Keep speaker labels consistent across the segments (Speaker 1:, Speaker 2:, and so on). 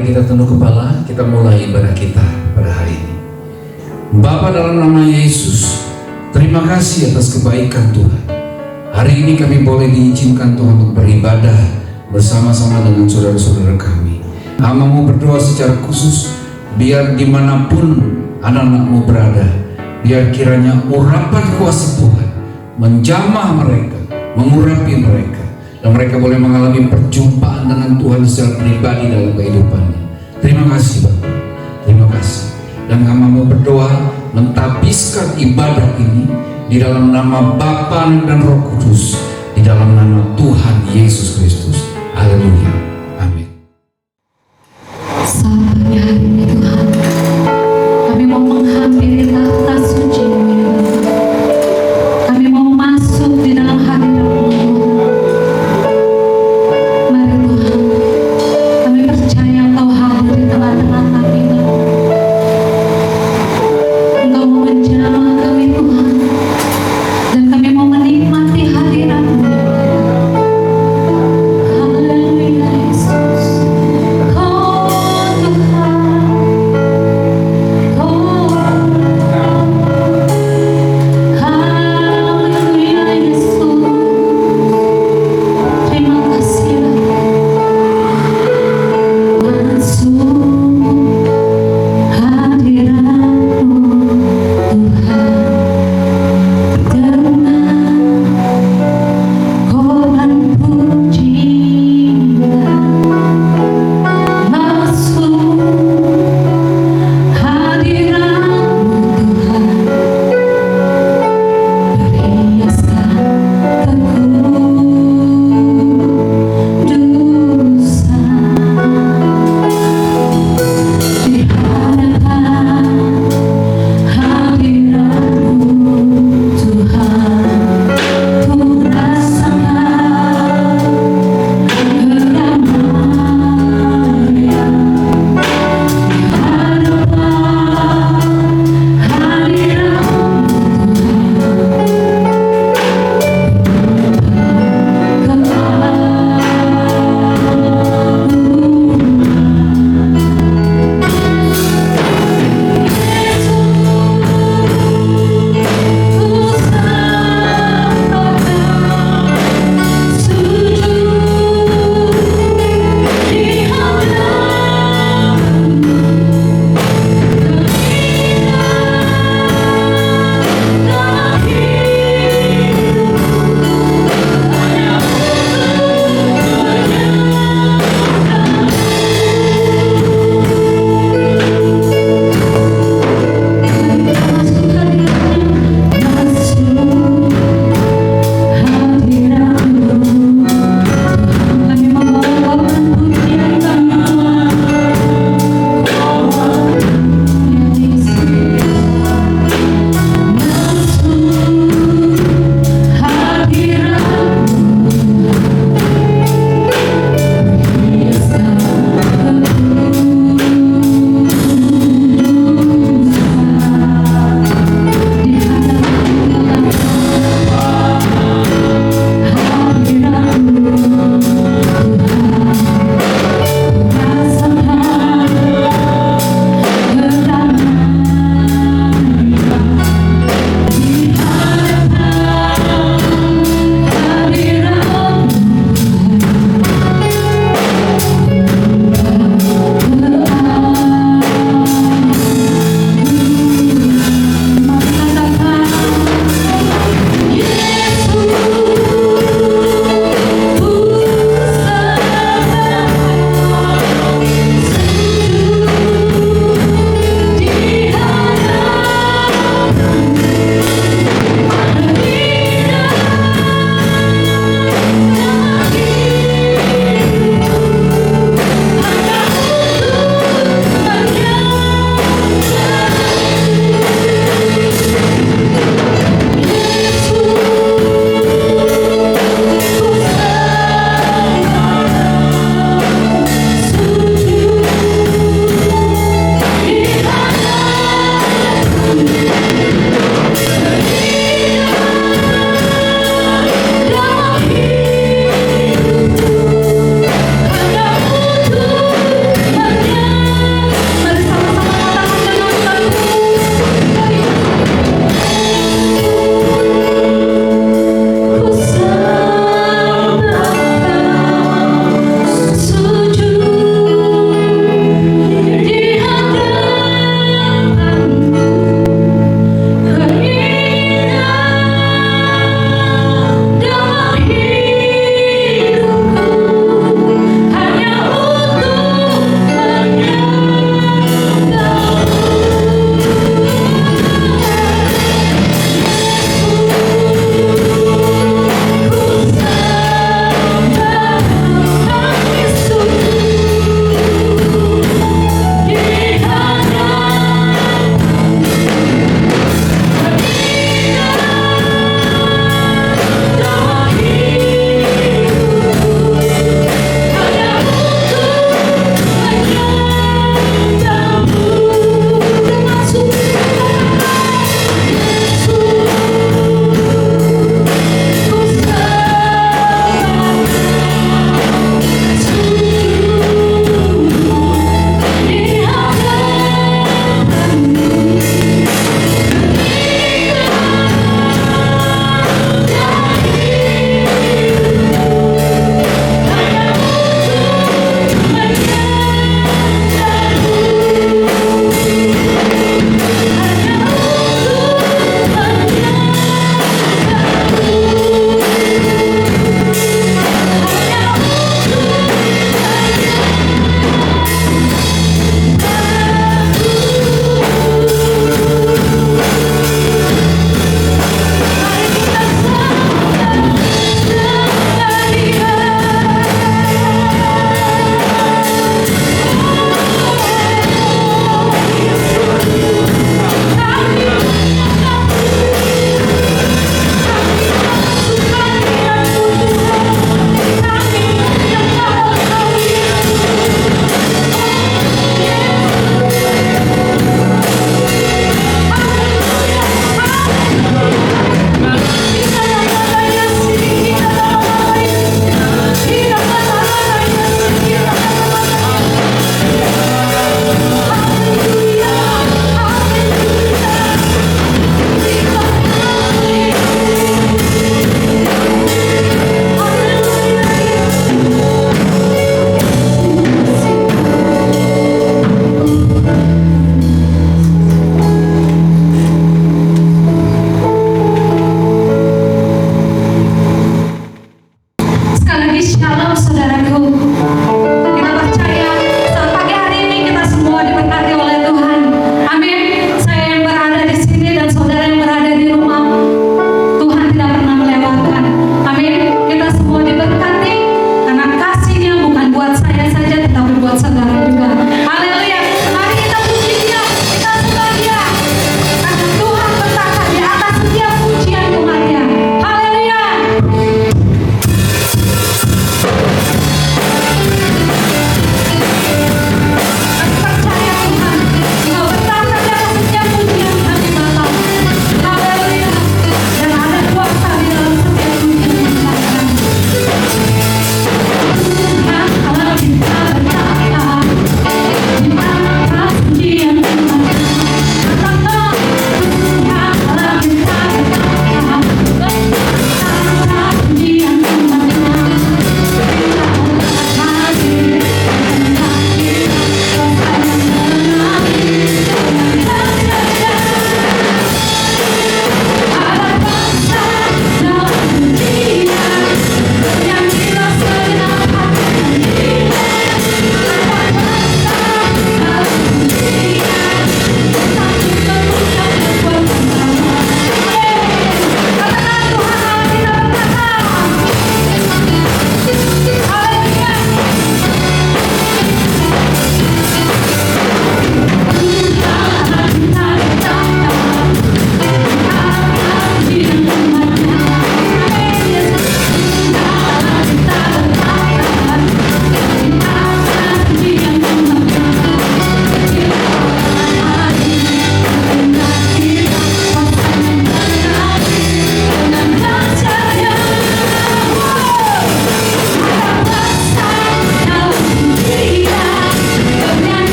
Speaker 1: Mari kita tunduk kepala, kita mulai ibadah kita pada hari ini. Bapa, dalam nama Yesus, terima kasih atas kebaikan Tuhan. Hari ini kami boleh diizinkan Tuhan untuk beribadah bersama-sama dengan saudara-saudara kami. Hamba-Mu berdoa secara khusus, biar dimanapun anak-anak-Mu berada, biar kiranya urapan kuasa Tuhan menjamah mereka, mengurapi mereka, dan mereka boleh mengalami perjumpaan dengan Tuhan secara pribadi dalam kehidupannya. Terima kasih Bapak, terima kasih. Dan hamba-Mu berdoa mentapiskan ibadah ini di dalam nama Bapa dan Roh Kudus, di dalam nama Tuhan Yesus Kristus. Haleluya, amin.
Speaker 2: Saatnya hari ini Tuhan, kami mau menghampiri tahta suci. Kami mau masuk di dalam hadirat-Mu. Mari Tuhan, kami percaya Engkau hadir di tengah-tengah kami. Engkau mau menjamah kami Tuhan, dan kami mau menikmati hadirat-Mu.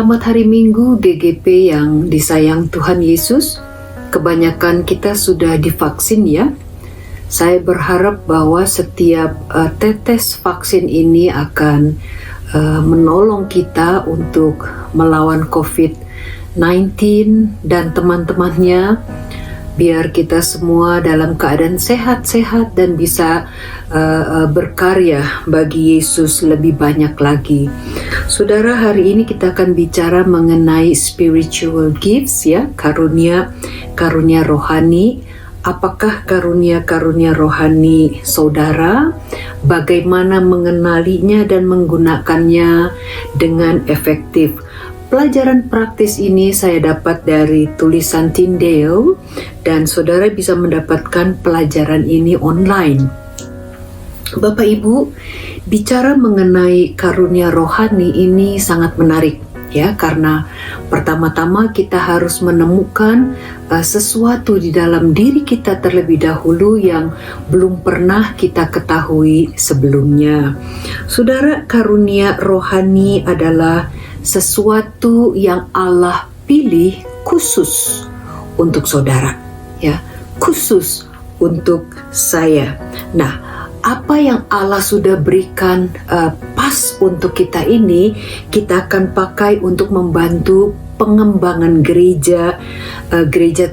Speaker 3: Selamat hari Minggu GGP yang disayang Tuhan Yesus. Kebanyakan kita sudah divaksin ya. Saya berharap bahwa setiap tetes vaksin ini akan menolong kita untuk melawan COVID-19 dan teman-temannya, biar kita semua dalam keadaan sehat-sehat dan bisa berkarya bagi Yesus lebih banyak lagi. Saudara, hari ini kita akan bicara mengenai spiritual gifts ya, karunia rohani. Apakah karunia rohani saudara? Bagaimana mengenalinya dan menggunakannya dengan efektif? Pelajaran praktis ini saya dapat dari tulisan Tyndale dan saudara bisa mendapatkan pelajaran ini online. Bapak Ibu, bicara mengenai karunia rohani ini sangat menarik ya, karena pertama-tama kita harus menemukan sesuatu di dalam diri kita terlebih dahulu yang belum pernah kita ketahui sebelumnya. Saudara, karunia rohani adalah sesuatu yang Allah pilih khusus untuk saudara ya, khusus untuk saya. Nah, apa yang Allah sudah berikan pas untuk kita ini, kita akan pakai untuk membantu pengembangan gereja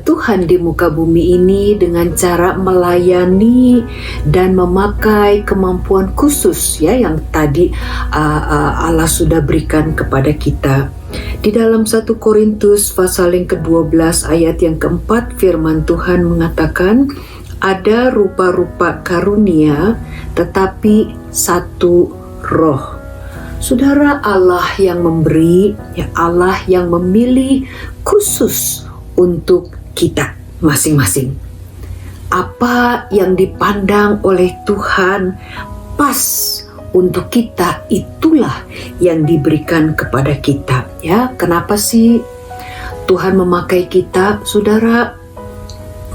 Speaker 3: Tuhan di muka bumi ini dengan cara melayani dan memakai kemampuan khusus ya yang tadi Allah sudah berikan kepada kita. Di dalam 1 Korintus pasal yang ke-12 ayat yang ke-4 firman Tuhan mengatakan, ada rupa-rupa karunia tetapi satu roh. Saudara, Allah yang memberi, ya Allah yang memilih khusus untuk kita masing-masing. Apa yang dipandang oleh Tuhan pas untuk kita, itulah yang diberikan kepada kita. Ya, kenapa sih Tuhan memakai kita, saudara?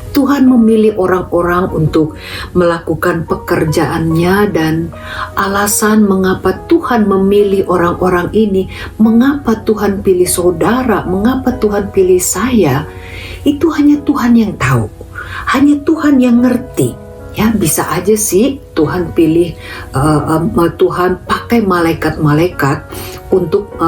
Speaker 3: Tuhan memilih orang-orang untuk melakukan pekerjaannya, dan alasan mengapa Tuhan memilih orang-orang ini, mengapa Tuhan pilih saudara, mengapa Tuhan pilih saya, itu hanya Tuhan yang tahu, hanya Tuhan yang ngerti. Ya, bisa aja sih Tuhan pilih, Tuhan pakai malaikat-malaikat untuk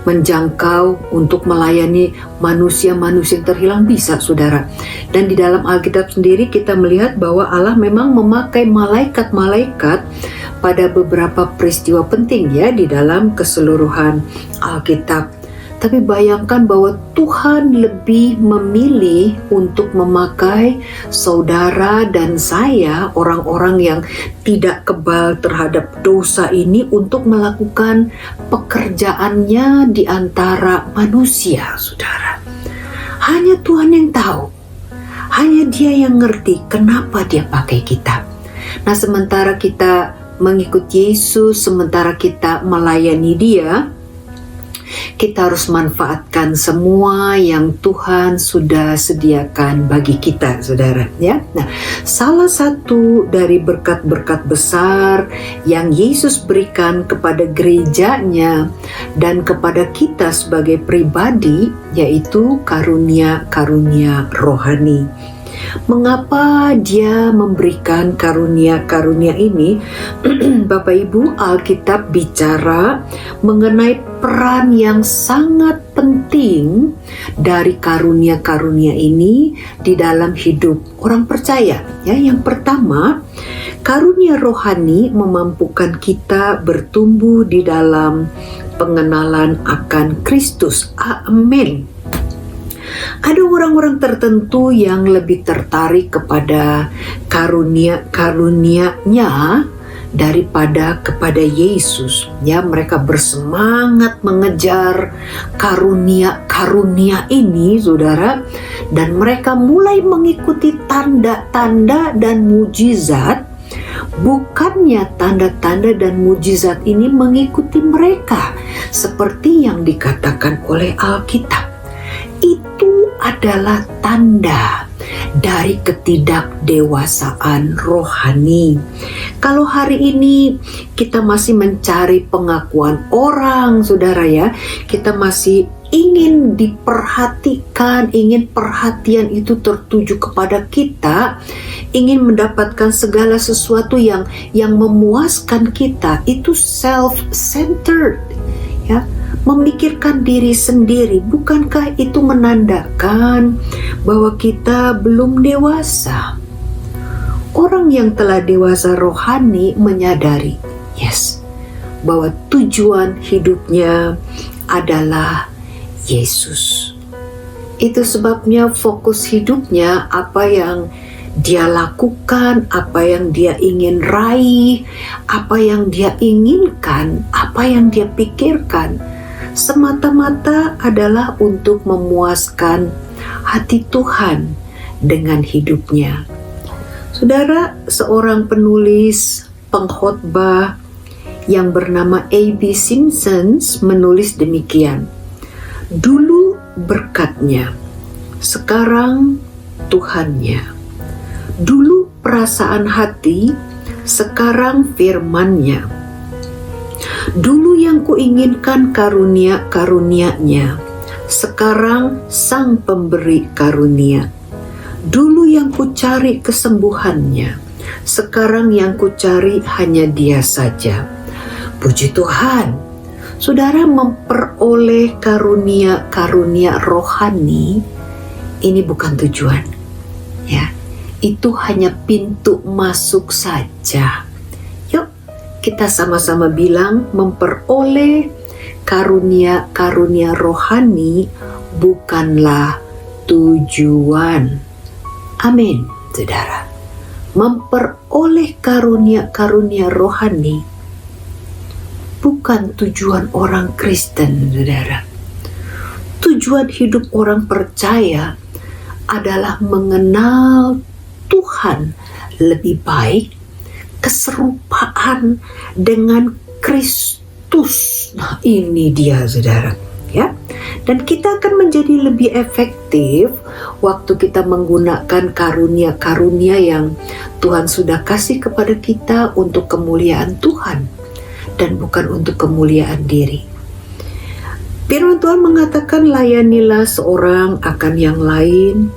Speaker 3: menjangkau, untuk melayani manusia-manusia yang terhilang, bisa saudara. Dan di dalam Alkitab sendiri kita melihat bahwa Allah memang memakai malaikat-malaikat pada beberapa peristiwa penting ya di dalam keseluruhan Alkitab. Tapi bayangkan bahwa Tuhan lebih memilih untuk memakai saudara dan saya, orang-orang yang tidak kebal terhadap dosa ini, untuk melakukan pekerjaannya di antara manusia, saudara. Hanya Tuhan yang tahu, hanya Dia yang ngerti kenapa Dia pakai kita. Nah, sementara kita mengikut Yesus, sementara kita melayani Dia, kita harus manfaatkan semua yang Tuhan sudah sediakan bagi kita, saudara ya. Nah, salah satu dari berkat-berkat besar yang Yesus berikan kepada gerejanya dan kepada kita sebagai pribadi, yaitu karunia-karunia rohani. Mengapa Dia memberikan karunia-karunia ini? Bapak Ibu, Alkitab bicara mengenai peran yang sangat penting dari karunia-karunia ini di dalam hidup orang percaya. Ya, yang pertama, karunia rohani memampukan kita bertumbuh di dalam pengenalan akan Kristus. Amin. Ada orang-orang tertentu yang lebih tertarik kepada karunia-karunianya daripada kepada Yesus. Ya, mereka bersemangat mengejar karunia-karunia ini, saudara, dan mereka mulai mengikuti tanda-tanda dan mujizat. Bukannya tanda-tanda dan mujizat ini mengikuti mereka, seperti yang dikatakan oleh Alkitab. Itu adalah tanda dari ketidakdewasaan rohani. Kalau hari ini kita masih mencari pengakuan orang, saudara ya, kita masih ingin diperhatikan, ingin perhatian itu tertuju kepada kita, ingin mendapatkan segala sesuatu yang memuaskan kita, itu self-centered, ya, memikirkan diri sendiri. Bukankah itu menandakan bahwa kita belum dewasa? Orang yang telah dewasa rohani menyadari, bahwa tujuan hidupnya adalah Yesus. Itu sebabnya fokus hidupnya, apa yang dia lakukan, apa yang dia ingin raih, apa yang dia inginkan, apa yang dia pikirkan, semata-mata adalah untuk memuaskan hati Tuhan dengan hidupnya. Saudara, seorang penulis pengkhotbah yang bernama A.B. Simpson menulis demikian: dulu berkatnya, sekarang Tuhannya. Dulu perasaan hati, sekarang firman-Nya. Dulu yang kuinginkan karunia-karunia-Nya, sekarang Sang Pemberi karunia. Dulu yang kucari kesembuhannya, sekarang yang kucari hanya Dia saja. Puji Tuhan, saudara, memperoleh karunia-karunia rohani ini bukan tujuan, ya. Itu hanya pintu masuk saja. Yuk, kita sama-sama bilang, memperoleh karunia-karunia rohani bukanlah tujuan. Amin, saudara. Memperoleh karunia-karunia rohani bukan tujuan orang Kristen, saudara. Tujuan hidup orang percaya adalah mengenal Tuhan lebih baik, keserupaan dengan Kristus. Nah, ini dia, saudara, ya. Dan kita akan menjadi lebih efektif waktu kita menggunakan karunia-karunia yang Tuhan sudah kasih kepada kita untuk kemuliaan Tuhan dan bukan untuk kemuliaan diri. Firman Tuhan mengatakan, layanilah seorang akan yang lain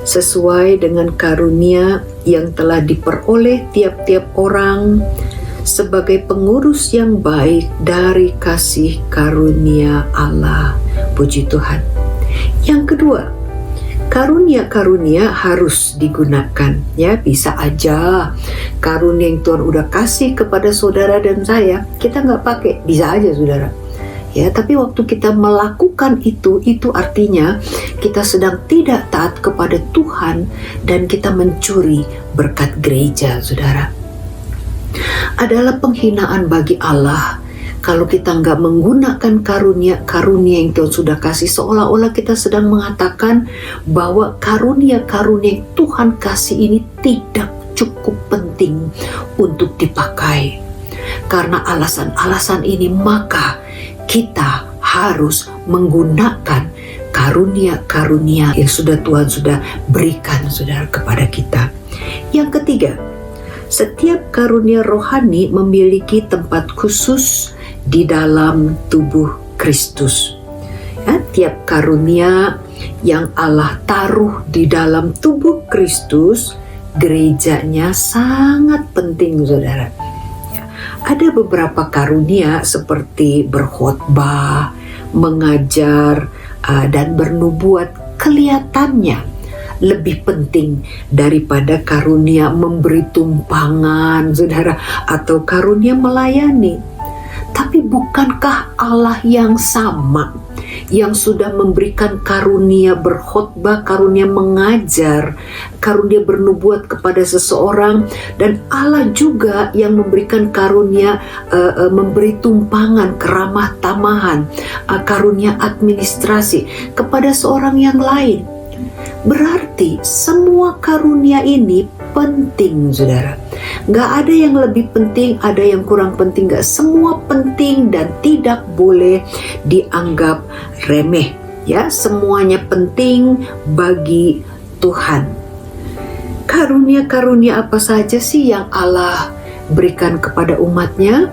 Speaker 3: sesuai dengan karunia yang telah diperoleh tiap-tiap orang sebagai pengurus yang baik dari kasih karunia Allah. Puji Tuhan. Yang kedua, karunia-karunia harus digunakan, ya. Bisa aja karunia yang Tuhan udah kasih kepada saudara dan saya, kita nggak pakai, bisa aja, saudara. Ya, tapi waktu kita melakukan itu artinya kita sedang tidak taat kepada Tuhan dan kita mencuri berkat gereja, saudara. Adalah penghinaan bagi Allah kalau kita nggak menggunakan karunia-karunia yang Tuhan sudah kasih, seolah-olah kita sedang mengatakan bahwa karunia-karunia yang Tuhan kasih ini tidak cukup penting untuk dipakai. Karena alasan-alasan ini, maka kita harus menggunakan karunia-karunia yang Tuhan sudah berikan, saudara, kepada kita. Yang ketiga, setiap karunia rohani memiliki tempat khusus di dalam tubuh Kristus. Ya, tiap karunia yang Allah taruh di dalam tubuh Kristus, gerejanya sangat penting, saudara. Ya, ada beberapa karunia seperti berkhotbah, mengajar, dan bernubuat kelihatannya lebih penting daripada karunia memberi tumpangan, saudara, atau karunia melayani. Tapi bukankah Allah yang sama yang sudah memberikan karunia berkhotbah, karunia mengajar, karunia bernubuat kepada seseorang, dan Allah juga yang memberikan karunia memberi tumpangan, keramah tamahan, karunia administrasi kepada seorang yang lain? Berarti semua karunia ini penting, saudara. Gak ada yang lebih penting, ada yang kurang penting. Gak, semua penting dan tidak boleh dianggap remeh. Ya, semuanya penting bagi Tuhan. karunia-karunia apa saja sih yang Allah berikan kepada umatnya?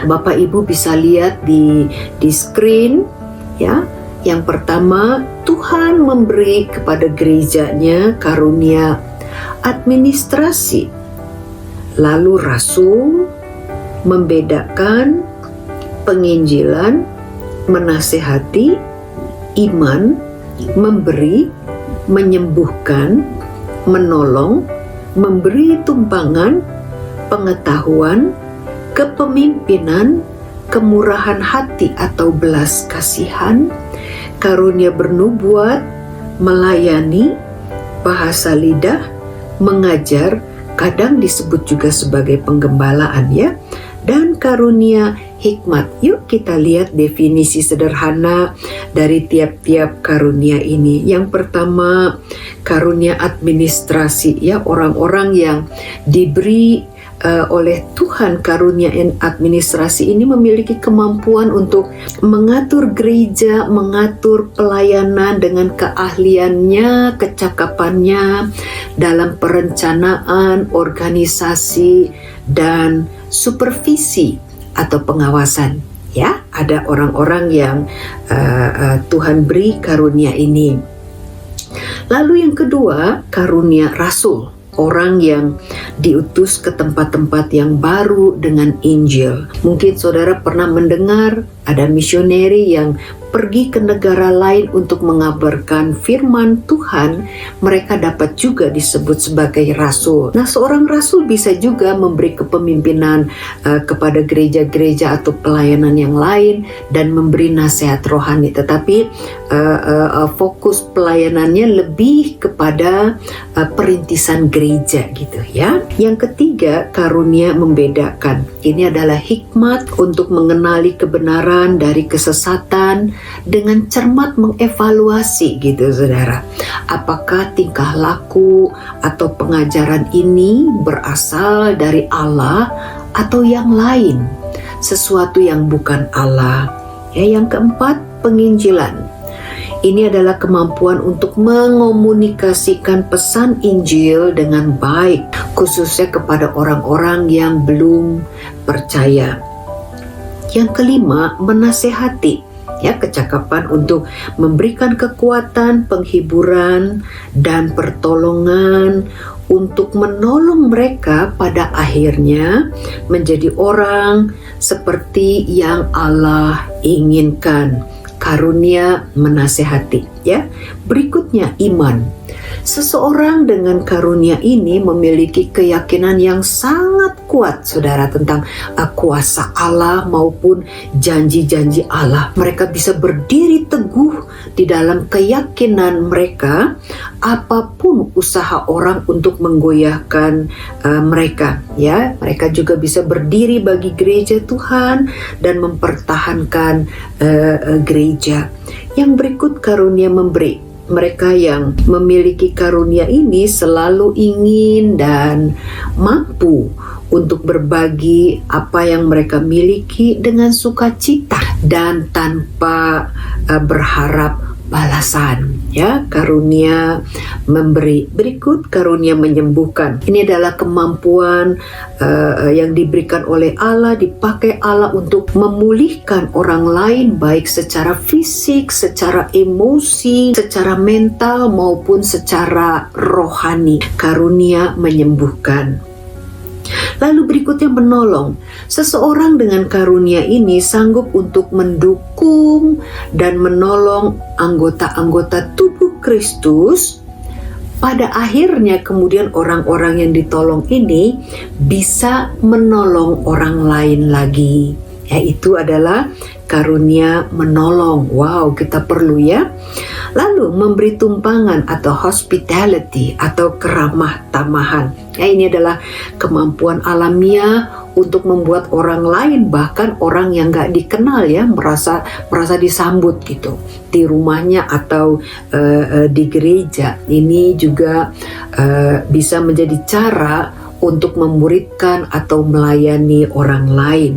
Speaker 3: Bapak Ibu bisa lihat di screen ya. Yang pertama, Tuhan memberi kepada gerejanya karunia administrasi, lalu rasul, membedakan, penginjilan, menasehati, iman, memberi, menyembuhkan, menolong, memberi tumpangan, pengetahuan, kepemimpinan, kemurahan hati atau belas kasihan, karunia bernubuat, melayani, bahasa lidah, mengajar, kadang disebut juga sebagai penggembalaan ya, dan karunia hikmat. Yuk kita lihat definisi sederhana dari tiap-tiap karunia ini. Yang pertama, karunia administrasi ya, orang-orang yang diberi oleh Tuhan karunia administrasi ini memiliki kemampuan untuk mengatur gereja, mengatur pelayanan dengan keahliannya, kecakapannya dalam perencanaan, organisasi, dan supervisi atau pengawasan. Ya, ada orang-orang yang Tuhan beri karunia ini. Lalu yang kedua, karunia rasul. Orang yang diutus ke tempat-tempat yang baru dengan Injil. Mungkin saudara pernah mendengar ada misioneri yang pergi ke negara lain untuk mengabarkan firman Tuhan. Mereka dapat juga disebut sebagai rasul. Nah, seorang rasul bisa juga memberi kepemimpinan kepada gereja-gereja atau pelayanan yang lain dan memberi nasihat rohani. Tetapi fokus pelayanannya lebih kepada perintisan gereja gitu ya. Yang ketiga, karunia membedakan. Ini adalah hikmat untuk mengenali kebenaran dari kesesatan dengan cermat mengevaluasi gitu saudara. Apakah tingkah laku atau pengajaran ini berasal dari Allah atau yang lain, sesuatu yang bukan Allah. Ya, yang keempat, penginjilan. Ini adalah kemampuan untuk mengomunikasikan pesan Injil dengan baik, khususnya kepada orang-orang yang belum percaya. Yang kelima, menasehati. Ya, kecakapan untuk memberikan kekuatan, penghiburan, dan pertolongan untuk menolong mereka pada akhirnya menjadi orang seperti yang Allah inginkan. Karunia menasehati ya. Berikutnya, iman. Seseorang dengan karunia ini memiliki keyakinan yang sangat kuat saudara tentang kuasa Allah maupun janji-janji Allah. Mereka bisa berdiri teguh di dalam keyakinan mereka apapun usaha orang untuk menggoyahkan mereka ya. Mereka juga bisa berdiri bagi gereja Tuhan dan mempertahankan gereja. Yang berikut, karunia memberi. Mereka yang memiliki karunia ini selalu ingin dan mampu untuk berbagi apa yang mereka miliki dengan sukacita dan tanpa berharap balasan ya. Karunia memberi. Berikut, karunia menyembuhkan. Ini adalah kemampuan yang diberikan oleh Allah, dipakai Allah untuk memulihkan orang lain baik secara fisik, secara emosi, secara mental maupun secara rohani. Karunia menyembuhkan. Lalu berikutnya, menolong. Seseorang dengan karunia ini sanggup untuk mendukung dan menolong anggota-anggota tubuh Kristus. Pada akhirnya kemudian orang-orang yang ditolong ini bisa menolong orang lain lagi. Yaitu adalah karunia menolong. Wow, kita perlu ya. Lalu memberi tumpangan atau hospitality atau keramah tamahan. Ya, ini adalah kemampuan alamiah untuk membuat orang lain, bahkan orang yang gak dikenal ya, merasa disambut gitu di rumahnya atau di gereja. Ini juga bisa menjadi cara untuk memuridkan atau melayani orang lain.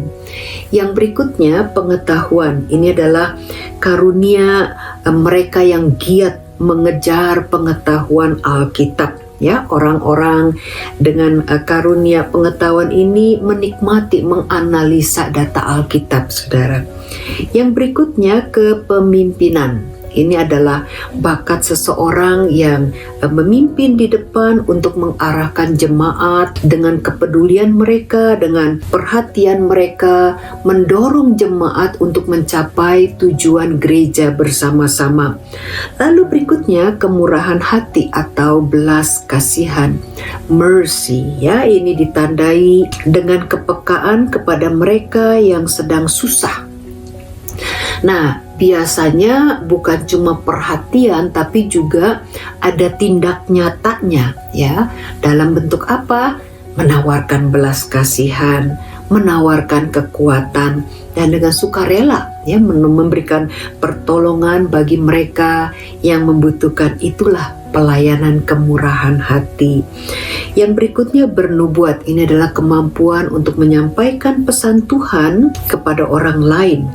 Speaker 3: Yang berikutnya, pengetahuan. Ini adalah karunia mereka yang giat mengejar pengetahuan Alkitab. ya, orang-orang dengan karunia pengetahuan ini menikmati menganalisa data Alkitab, saudara. Yang berikutnya, kepemimpinan. Ini adalah bakat seseorang yang memimpin di depan untuk mengarahkan jemaat dengan kepedulian mereka, dengan perhatian mereka, mendorong jemaat untuk mencapai tujuan gereja bersama-sama. Lalu berikutnya, kemurahan hati atau belas kasihan, mercy, ya, ini ditandai dengan kepekaan kepada mereka yang sedang susah. Nah, biasanya bukan cuma perhatian tapi juga ada tindak nyatanya, ya. Dalam bentuk apa? Menawarkan belas kasihan, menawarkan kekuatan, dan dengan sukarela, ya, memberikan pertolongan bagi mereka yang membutuhkan. Itulah pelayanan kemurahan hati. Yang berikutnya, bernubuat. Ini adalah kemampuan untuk menyampaikan pesan Tuhan kepada orang lain.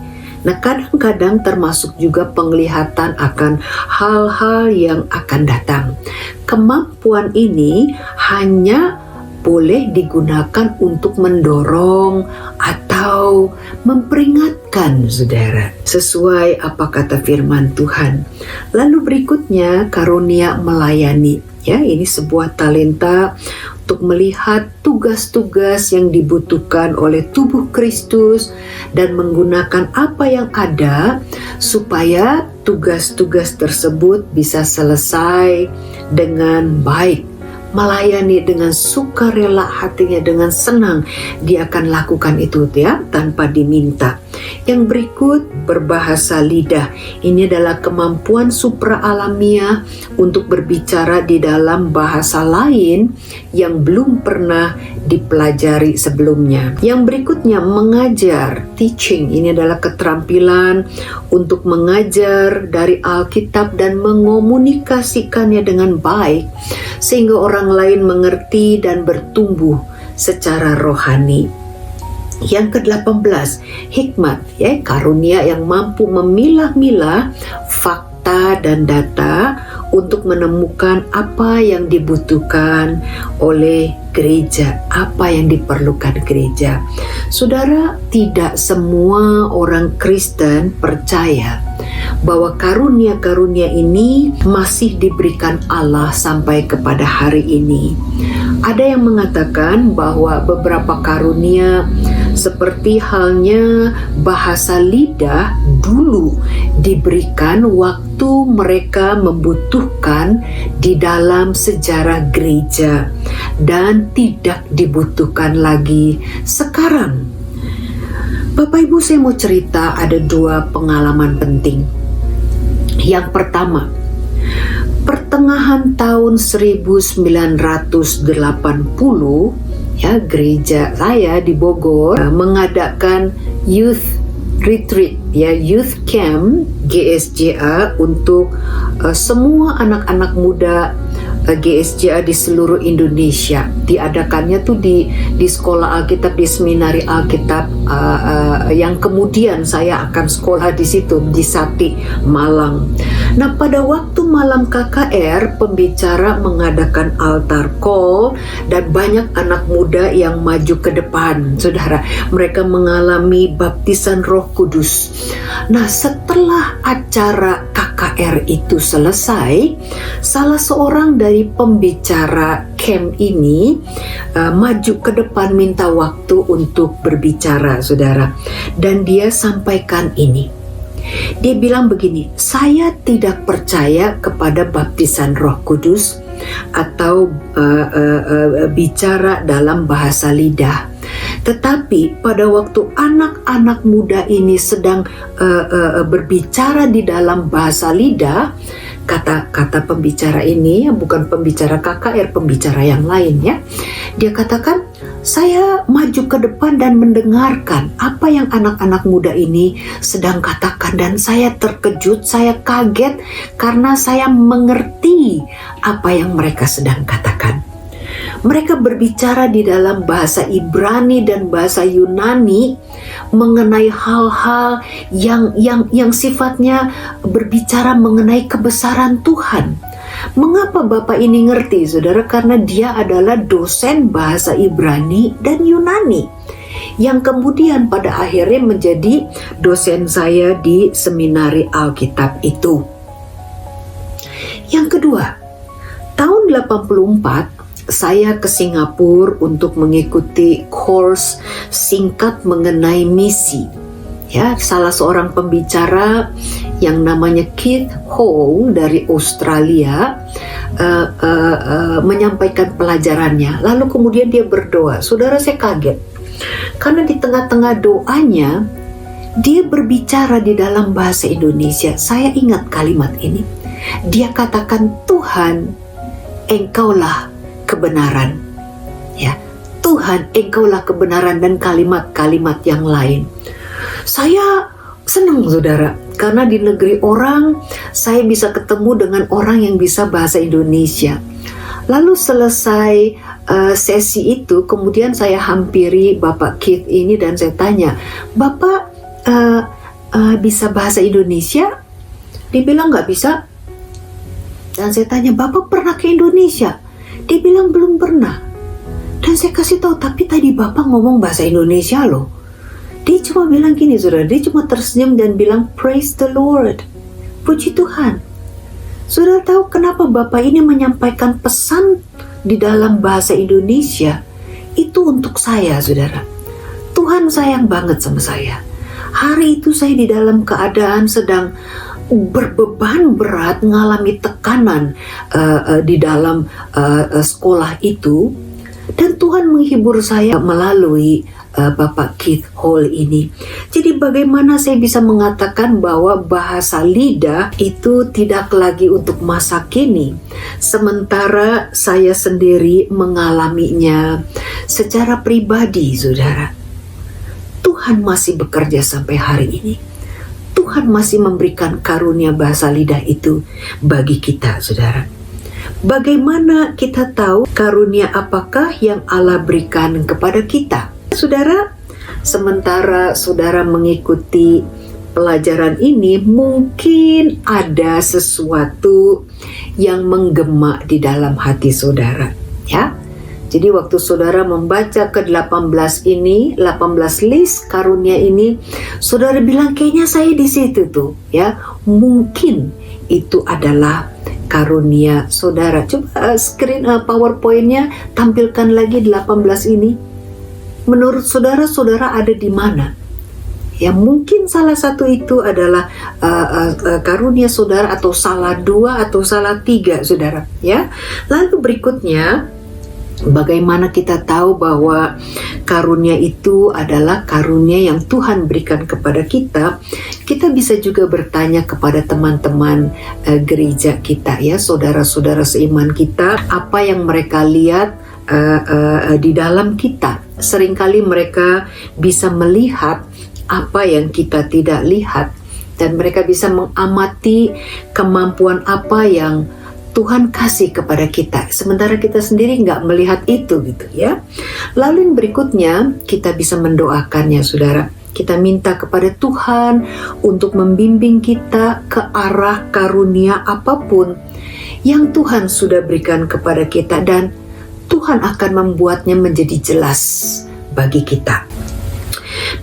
Speaker 3: Nah, kadang-kadang termasuk juga penglihatan akan hal-hal yang akan datang. Kemampuan ini hanya boleh digunakan untuk mendorong atau memperingatkan, saudara, sesuai apa kata firman Tuhan. Lalu berikutnya, karunia melayani. Ya, ini sebuah talenta untuk melihat tugas-tugas yang dibutuhkan oleh tubuh Kristus dan menggunakan apa yang ada supaya tugas-tugas tersebut bisa selesai dengan baik. Melayani dengan sukarela hatinya, dengan senang dia akan lakukan itu, ya, tanpa diminta. Yang berikut, berbahasa lidah. Ini adalah kemampuan supraalamiah untuk berbicara di dalam bahasa lain yang belum pernah dipelajari sebelumnya. Yang berikutnya, mengajar, teaching. Ini adalah keterampilan untuk mengajar dari Alkitab dan mengomunikasikannya dengan baik sehingga orang lain mengerti dan bertumbuh secara rohani. Yang ke-18, hikmat, ya, karunia yang mampu memilah-milah fakta dan data untuk menemukan apa yang dibutuhkan oleh gereja, apa yang diperlukan gereja. Saudara, tidak semua orang Kristen percaya bahwa karunia-karunia ini masih diberikan Allah sampai kepada hari ini. Ada yang mengatakan bahwa beberapa karunia seperti halnya bahasa lidah dulu diberikan waktu mereka membutuhkan di dalam sejarah gereja dan tidak dibutuhkan lagi sekarang. Bapak Ibu, saya mau cerita ada 2 pengalaman penting. Yang pertama, pertengahan tahun 1980, ya, gereja saya di Bogor mengadakan youth retreat, ya, youth camp GSJA untuk semua anak-anak muda GSJA di seluruh Indonesia. Diadakannya tuh di sekolah Alkitab, di seminari Alkitab yang kemudian saya akan sekolah di situ, di Sati, Malang. Nah, pada waktu malam KKR, pembicara mengadakan altar call dan banyak anak muda yang maju ke depan. Saudara, mereka mengalami baptisan Roh Kudus. Nah, setelah acara KKR itu selesai, salah seorang dari pembicara camp ini maju ke depan minta waktu untuk berbicara, saudara. Dan dia sampaikan ini. Dia bilang begini, saya tidak percaya kepada baptisan Roh Kudus atau bicara dalam bahasa lidah. Tetapi pada waktu anak-anak muda ini sedang berbicara di dalam bahasa lidah, kata pembicara ini, bukan pembicara KKR, pembicara yang lain, ya, dia katakan, saya maju ke depan dan mendengarkan apa yang anak-anak muda ini sedang katakan, dan saya terkejut, saya kaget karena saya mengerti apa yang mereka sedang katakan. Mereka berbicara di dalam bahasa Ibrani dan bahasa Yunani mengenai hal-hal yang sifatnya berbicara mengenai kebesaran Tuhan. Mengapa Bapak ini ngerti, saudara? Karena dia adalah dosen bahasa Ibrani dan Yunani, yang kemudian pada akhirnya menjadi dosen saya di seminari Alkitab itu. Yang kedua, tahun 84 saya ke Singapura untuk mengikuti course singkat mengenai misi. Ya, salah seorang pembicara yang namanya Keith Hall dari Australia menyampaikan pelajarannya. Lalu kemudian dia berdoa. Saudara, saya kaget karena di tengah-tengah doanya dia berbicara di dalam bahasa Indonesia. Saya ingat kalimat ini. Dia katakan, Tuhan, Engkaulah kebenaran. Ya, Tuhan, Engkaulah kebenaran, dan kalimat-kalimat yang lain. Saya senang, saudara, karena di negeri orang saya bisa ketemu dengan orang yang bisa bahasa Indonesia. Lalu selesai sesi itu, kemudian saya hampiri Bapak Keith ini dan saya tanya, Bapak bisa bahasa Indonesia? Dibilang nggak bisa. Dan saya tanya, Bapak pernah ke Indonesia? Dia bilang belum pernah. Dan saya kasih tahu, tapi tadi Bapak ngomong bahasa Indonesia loh. Dia cuma bilang gini, saudara, dia cuma tersenyum dan bilang, Praise the Lord, puji Tuhan. Saudara tahu kenapa Bapak ini menyampaikan pesan di dalam bahasa Indonesia? Itu untuk saya, saudara. Tuhan sayang banget sama saya. Hari itu saya di dalam keadaan sedang berbeban berat, mengalami tekanan di dalam sekolah itu, dan Tuhan menghibur saya melalui Bapak Keith Hall ini. Jadi bagaimana saya bisa mengatakan bahwa bahasa lidah itu tidak lagi untuk masa kini, sementara saya sendiri mengalaminya secara pribadi, saudara. Tuhan masih bekerja sampai hari ini. Tuhan masih memberikan karunia bahasa lidah itu bagi kita, saudara. Bagaimana kita tahu karunia apakah yang Allah berikan kepada kita? Saudara, sementara saudara mengikuti pelajaran ini, mungkin ada sesuatu yang menggema di dalam hati saudara, ya. Jadi waktu saudara membaca ke-18 ini, 18 list karunia ini, saudara bilang kayaknya saya di situ tuh, ya. Mungkin itu adalah karunia saudara. Coba screen PowerPoint-nya tampilkan lagi 18 ini. Menurut saudara, saudara ada di mana? Ya, mungkin salah satu itu adalah karunia saudara, atau salah 2 atau salah 3, saudara, ya. Lalu berikutnya, bagaimana kita tahu bahwa karunia itu adalah karunia yang Tuhan berikan kepada kita? Kita bisa juga bertanya kepada teman-teman gereja kita, ya, saudara-saudara seiman kita, apa yang mereka lihat di dalam kita. Seringkali mereka bisa melihat apa yang kita tidak lihat, dan mereka bisa mengamati kemampuan apa yang Tuhan kasih kepada kita, sementara kita sendiri nggak melihat itu, gitu, ya. Lalu yang berikutnya, kita bisa mendoakannya, saudara. Kita minta kepada Tuhan untuk membimbing kita ke arah karunia apapun yang Tuhan sudah berikan kepada kita, dan Tuhan akan membuatnya menjadi jelas bagi kita.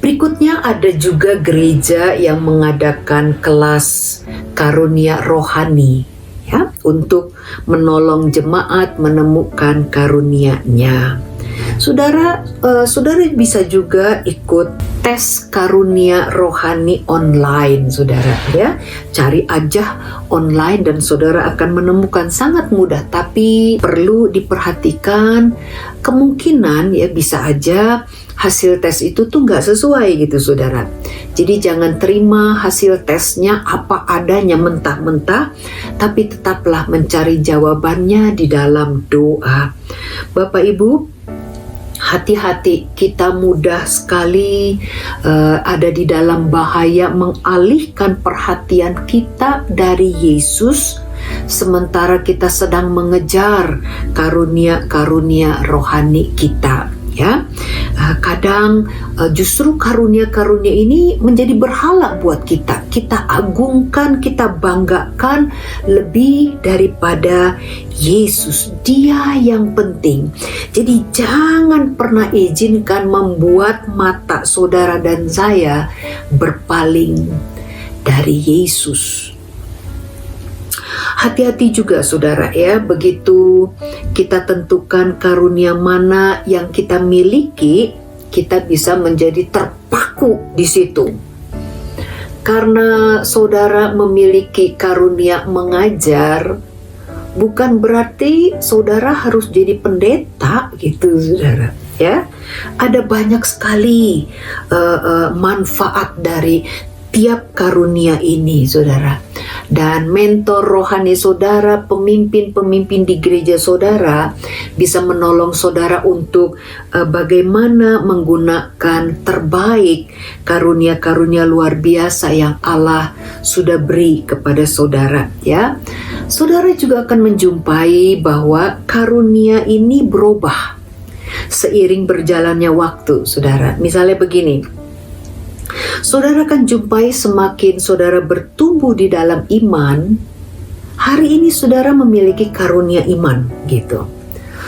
Speaker 3: Berikutnya ada juga gereja yang mengadakan kelas karunia rohani, ya, untuk menolong jemaat menemukan karunia-Nya. Saudara, saudara bisa juga ikut tes karunia rohani online, saudara, ya. Cari aja online dan saudara akan menemukan sangat mudah, tapi perlu diperhatikan kemungkinan, ya, bisa aja hasil tes itu tuh nggak sesuai, gitu, saudara. Jadi jangan terima hasil tesnya apa adanya mentah-mentah, tapi tetaplah mencari jawabannya di dalam doa. Bapak Ibu, hati-hati, kita mudah sekali ada di dalam bahaya mengalihkan perhatian kita dari Yesus, sementara kita sedang mengejar karunia-karunia rohani kita. ya. Kadang justru karunia-karunia ini menjadi berhala buat kita. Kita agungkan, kita banggakan lebih daripada Yesus. Dia yang penting. Jadi jangan pernah izinkan membuat mata saudara dan saya berpaling dari Yesus. Hati-hati juga saudara ya, begitu kita tentukan karunia mana yang kita miliki, kita bisa menjadi terpaku di situ. Karena saudara memiliki karunia mengajar, bukan berarti saudara harus jadi pendeta gitu saudara ya. Ada banyak sekali manfaat dari tiap karunia ini saudara. Dan mentor rohani saudara, pemimpin-pemimpin di gereja saudara bisa menolong saudara untuk bagaimana menggunakan terbaik karunia-karunia luar biasa yang Allah sudah beri kepada saudara ya. Saudara juga akan menjumpai bahwa karunia ini berubah seiring berjalannya waktu saudara. Misalnya begini, saudara akan jumpai semakin saudara bertumbuh di dalam iman, hari ini saudara memiliki karunia iman gitu.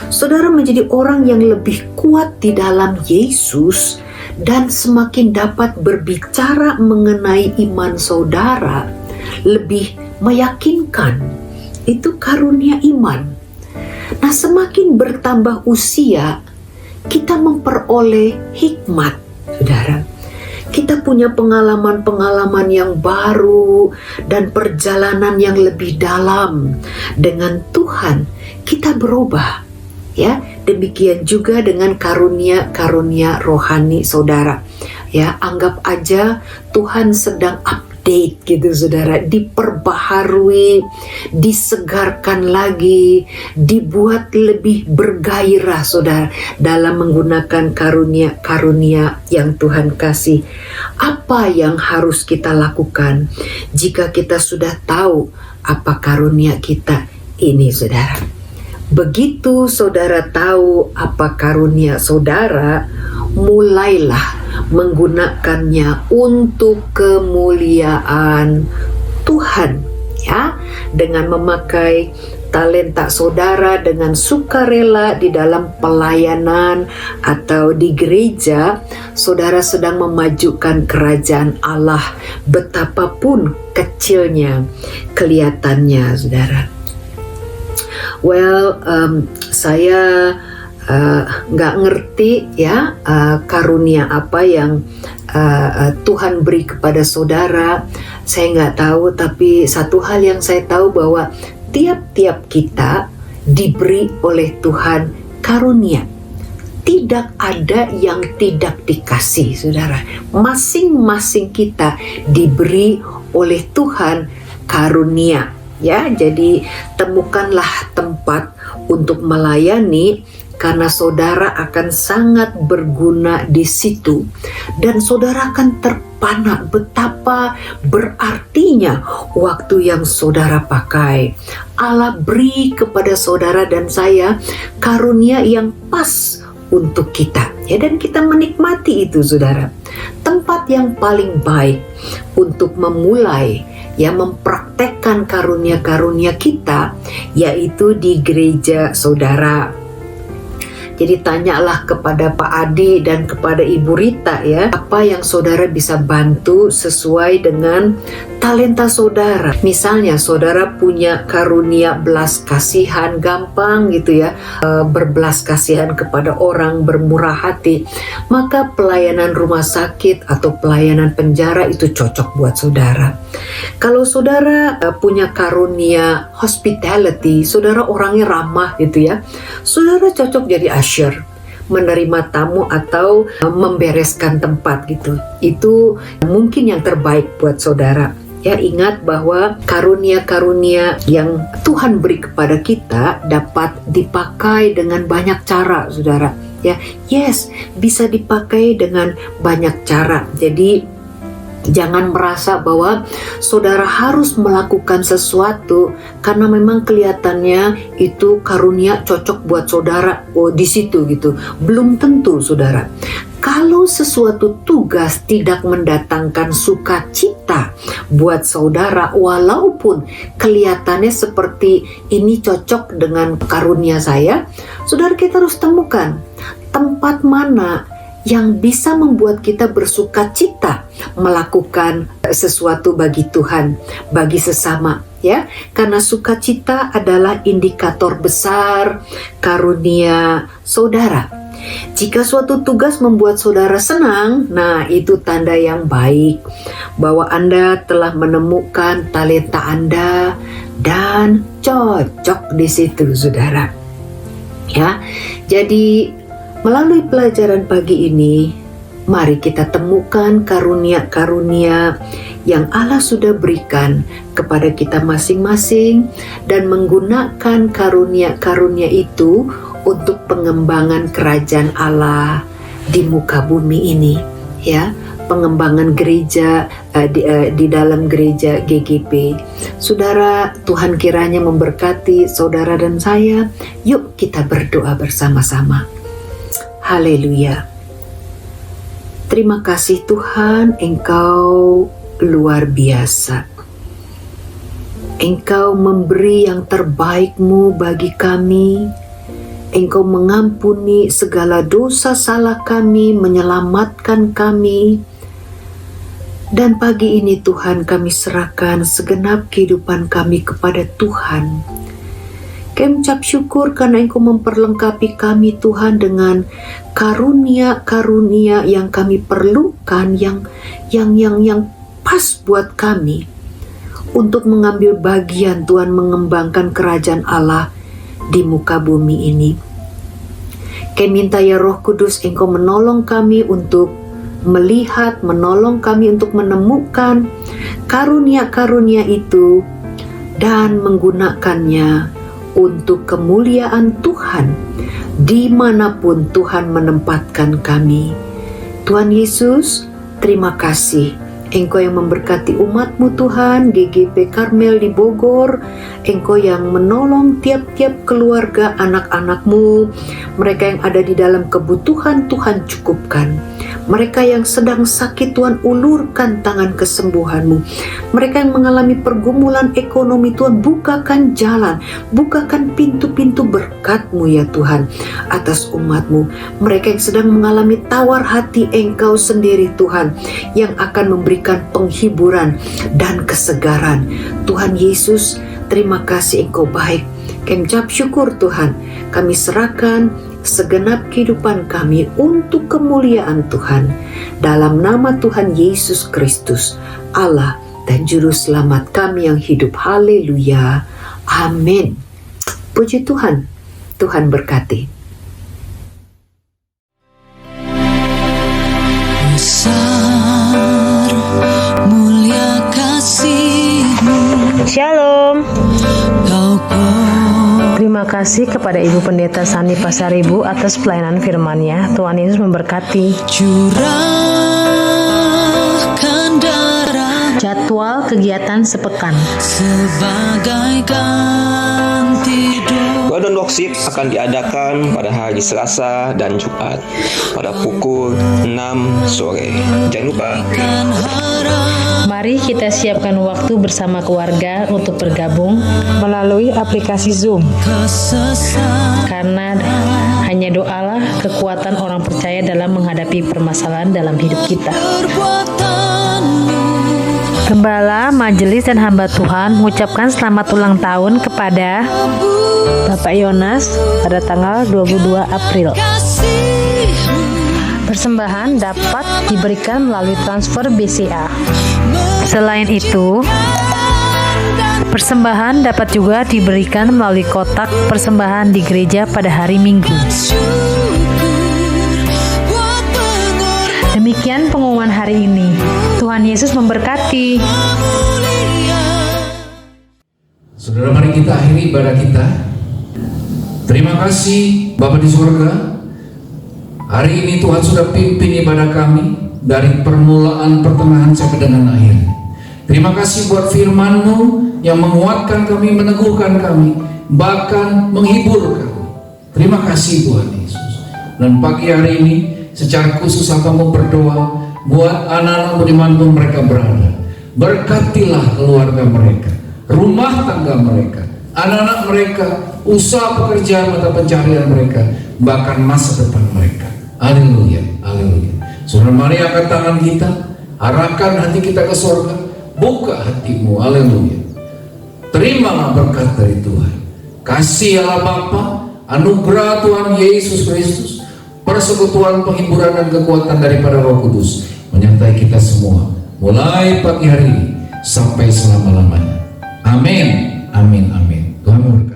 Speaker 3: Saudara menjadi orang yang lebih kuat di dalam Yesus dan semakin dapat berbicara mengenai iman saudara lebih meyakinkan. Itu karunia iman. Nah, semakin bertambah usia, kita memperoleh hikmat, saudara. Kita punya pengalaman-pengalaman yang baru dan perjalanan yang lebih dalam dengan Tuhan. Kita berubah, ya. Demikian juga dengan karunia-karunia rohani saudara. Ya, anggap aja Tuhan sedang update gitu saudara, diperbaharui, disegarkan lagi, dibuat lebih bergairah saudara dalam menggunakan karunia-karunia yang Tuhan kasih. Apa yang harus kita lakukan jika kita sudah tahu apa karunia kita ini saudara? Begitu saudara tahu apa karunia saudara, mulailah menggunakannya untuk kemuliaan Tuhan ya, dengan memakai talenta saudara dengan sukarela di dalam pelayanan atau di gereja. Saudara sedang memajukan kerajaan Allah, betapapun kecilnya kelihatannya saudara. Saya nggak ngerti ya karunia apa yang Tuhan beri kepada saudara. Saya nggak tahu, tapi satu hal yang saya tahu bahwa tiap-tiap kita diberi oleh Tuhan karunia. Tidak ada yang tidak dikasih saudara. Masing-masing kita diberi oleh Tuhan karunia. Ya, jadi temukanlah tempat untuk melayani karena saudara akan sangat berguna di situ dan saudara akan terpana betapa berartinya waktu yang saudara pakai. Allah beri kepada saudara dan saya karunia yang pas untuk kita ya, dan kita menikmati itu saudara. Tempat yang paling baik untuk memulai ya mempraktekkan karunia-karunia kita yaitu di gereja saudara. Jadi tanyalah kepada Pak Adi dan kepada Ibu Rita ya, apa yang saudara bisa bantu sesuai dengan talenta saudara. Misalnya saudara punya karunia belas kasihan, gampang gitu ya, berbelas kasihan kepada orang, bermurah hati, maka pelayanan rumah sakit atau pelayanan penjara itu cocok buat saudara. Kalau saudara punya karunia hospitality, saudara orangnya ramah gitu ya, saudara cocok jadi usher, menerima tamu atau membereskan tempat gitu. Itu mungkin yang terbaik buat saudara. Ya, ingat bahwa karunia-karunia yang Tuhan beri kepada kita dapat dipakai dengan banyak cara, saudara. Ya, yes, bisa dipakai dengan banyak cara. Jadi Jangan merasa bahwa saudara harus melakukan sesuatu karena memang kelihatannya itu karunia cocok buat saudara. Oh, di situ gitu. Belum tentu, saudara. Kalau sesuatu tugas tidak mendatangkan sukacita buat saudara, walaupun kelihatannya seperti ini cocok dengan karunia saya, saudara, kita harus temukan tempat mana yang bisa membuat kita bersukacita melakukan sesuatu bagi Tuhan, bagi sesama, ya. Karena sukacita adalah indikator besar karunia saudara. Jika suatu tugas membuat saudara senang, nah itu tanda yang baik bahwa Anda telah menemukan talenta Anda dan cocok di situ, saudara. Ya. Jadi melalui pelajaran pagi ini, mari kita temukan karunia-karunia yang Allah sudah berikan kepada kita masing-masing dan menggunakan karunia-karunia itu untuk pengembangan kerajaan Allah di muka bumi ini, ya. Pengembangan gereja di dalam gereja GGP. Saudara, Tuhan kiranya memberkati saudara dan saya. Yuk kita berdoa bersama-sama. Haleluya. Terima kasih Tuhan, Engkau luar biasa. Engkau memberi yang terbaik-Mu bagi kami. Engkau mengampuni segala dosa salah kami, menyelamatkan kami. Dan pagi ini Tuhan, kami serahkan segenap kehidupan kami kepada Tuhan. Kami ucap syukur karena Engkau memperlengkapi kami Tuhan dengan karunia-karunia yang kami perlukan, yang pas buat kami untuk mengambil bagian Tuhan mengembangkan kerajaan Allah di muka bumi ini. Kami minta ya Roh Kudus, Engkau menolong kami untuk melihat, menolong kami untuk menemukan karunia-karunia itu dan menggunakannya untuk kemuliaan Tuhan dimanapun Tuhan menempatkan kami. Tuhan Yesus, terima kasih. Engkau yang memberkati umat-Mu Tuhan, GGP Karmel di Bogor. Engkau yang menolong tiap-tiap keluarga anak-anak-Mu. Mereka yang ada di dalam kebutuhan, Tuhan cukupkan. Mereka yang sedang sakit, Tuhan ulurkan tangan kesembuhan-Mu. Mereka yang mengalami pergumulan ekonomi, Tuhan bukakan jalan, bukakan pintu-pintu berkat-Mu ya Tuhan atas umat-Mu. Mereka yang sedang mengalami tawar hati, Engkau sendiri Tuhan yang akan memberikan penghiburan dan kesegaran. Tuhan Yesus, terima kasih Engkau baik. Kami ucap syukur Tuhan, kami serahkan segenap kehidupan kami untuk kemuliaan Tuhan. Dalam nama Tuhan Yesus Kristus, Allah dan Juru Selamat kami yang hidup. Haleluya. Amin. Puji Tuhan. Tuhan berkati.
Speaker 4: Besar mulia kasih-Mu.
Speaker 5: Shalom. Terima kasih kepada Ibu Pendeta Sani Pasaribu atas pelayanan firman-Nya. Tuhan Yesus memberkati.
Speaker 4: Curahkan darah
Speaker 5: Jadwal kegiatan sepekan.
Speaker 4: sebagai ganti dosa.
Speaker 6: Ramadan Worship akan diadakan pada hari Selasa dan Jumat pada pukul 6 sore. Jangan lupa.
Speaker 5: Mari kita siapkan waktu bersama keluarga untuk bergabung melalui aplikasi Zoom. Karena hanya doalah kekuatan orang percaya dalam menghadapi permasalahan dalam hidup kita. Gembala, majelis dan hamba Tuhan mengucapkan selamat ulang tahun kepada Bapak Yonas pada tanggal 22 April. Persembahan dapat diberikan melalui transfer BCA. Selain itu, persembahan dapat juga diberikan melalui kotak persembahan di gereja pada hari Minggu. Demikian pengumuman hari ini. Tuhan Yesus memberkati.
Speaker 1: Saudara, mari kita akhiri ibadah kita. Terima kasih Bapa di surga. Hari ini Tuhan sudah pimpin ibadah kami. dari permulaan, pertengahan sampai dengan akhir. Terima kasih buat firman-Mu yang menguatkan kami, meneguhkan kami, bahkan menghibur kami. Terima kasih Tuhan Yesus. Dan pagi hari ini secara khusus Hamba-Mu berdoa buat anak-anak-Mu dimanapun mereka berada. Berkatilah keluarga mereka, rumah tangga mereka, anak-anak mereka, usaha pekerjaan mata pencarian mereka, bahkan masa depan mereka. Haleluya, haleluya. Saudara, mari angkat tangan kita, arahkan hati kita ke surga, buka hatimu, haleluya. Terimalah berkat dari Tuhan. Kasih Allah Bapa, anugerah Tuhan Yesus Kristus, persekutuan, penghiburan dan kekuatan daripada Roh Kudus menyertai kita semua, mulai pagi hari ini sampai selama-lamanya. Amin, amin, amin. Tuhan memberkati.